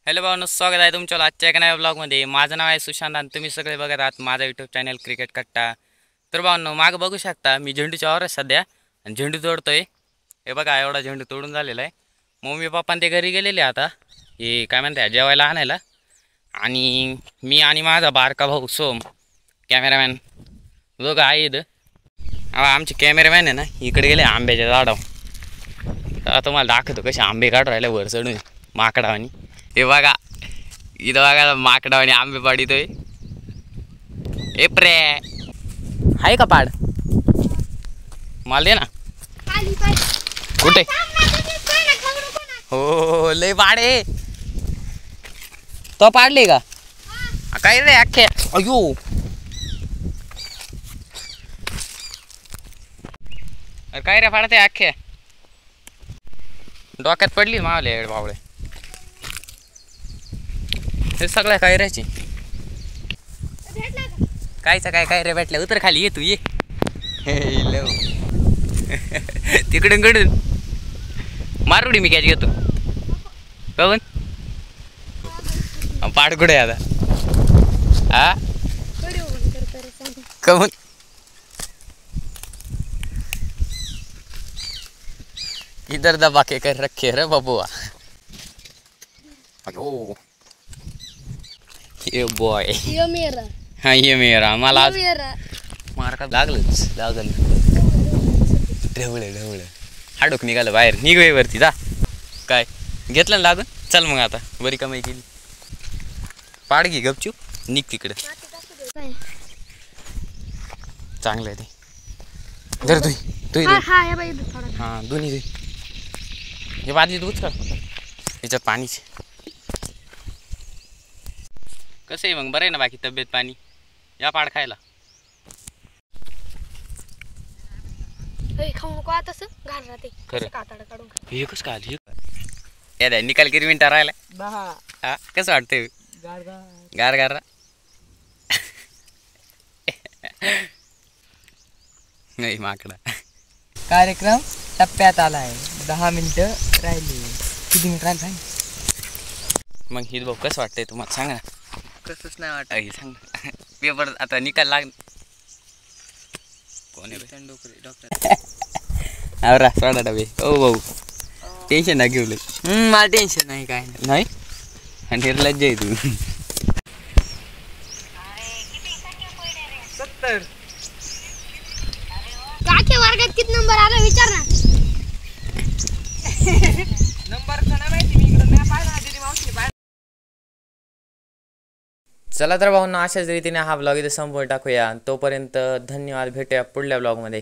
Hello भावनो, स्वागत आहे तुमच्या आजच्या एका नव्या ब्लॉगमध्ये. माझं नाव आहे सुशांत आणि तुम्ही सगळे बघत आहात माझा यूट्यूब चॅनल क्रिकेट कट्टा. तर भावनो, मागं बघू शकता मी झेंडूच्या वावर आहे सध्या आणि झेंडू तोडतोय. हे बघा, एवढा झेंडू तोडून झालेला आहे. मम्मी पप्पा ते घरी गेलेले आता, हे काय म्हणतात जेवायला आणायला. आणि मी आणि माझा बारका भाऊ सोम कॅमेरामॅन दोघं आहेत. आमचे कॅमेरामॅन आहे ना इकडे गेले आंब्याच्या झाडावर. आता तुम्हाला दाखवतो कसे आंबे काढून राहिले वर चढून माकडावानी. हे बघा इथं बघा माकडावानी आंबे पाडितोय. ए प्रे आहे का पाड? मला दे ना. कुठे? हो लय पाडे. तो पाडले का काय रे अख्खे? अयो अरे काय रे पाडते अख्खे? डोक्यात पडली मावले बावळे. हे सगळ्या काय राहायची कायचं काय काय रे भेटल्या. उतर खाली ये तू ये. तिकडून कडून मारुडी मी कॅच घेतो. कवन पाड कुठे आता? हा कवन इधर दबा के कर रखे रे बबुआ. अयो ये बॉय ये मेरा. हा ये मेरा. मला आज मेरा मार का लागलंच लागल. ढवळे ढवळे हाडूक निघालं बाहेर. निघ वरती जा. काय घेतलं ना लागून? चल मग आता बरी कमाई केली. पाड घे गपचूप निघ तिकडे. चांगलं आहे ते. जर तुही हा दोन्ही दुई हे बादली दूध का याच्यात पाणीच. कसं आहे मग बरं आहे ना बाकी तब्येत पाणी? या पाड खायला. खाऊ नको आता घाण राहते. खरं कातडं काढून खा. हे कसं काय या द्या निकाल किती मिनिटं राहिला? हा कसं वाटतंय? गार गार नाही माकडा. कार्यक्रम टप्प्यात आला आहे. 10 मिनिटं राहिली. किती मिनिट राहिले? मग हित भाऊ कसं वाटतंय तुम्हाला सांगा ना. कसंच नाही वाटत. सांग पेपर आता निकाल लाग. कोण आहे डॉक्टर आवरा सोडा डबे. ओ भाऊ टेन्शन ना घेऊ. मला टेन्शन नाही काय नाही आणि निर्लज्ज आहे तू. 70. काके वर्गात किती नंबर आला विचार ना. नंबरचं नाही माहिती. मी इकडं नाही पाहिला. दिदी मावशी पाहिला. चला तर भाऊंना अशाच रीतीने हा ब्लॉग इथे संपवून टाकूया. तोपर्यंत धन्यवाद. भेटूया पुढल्या ब्लॉगमध्ये.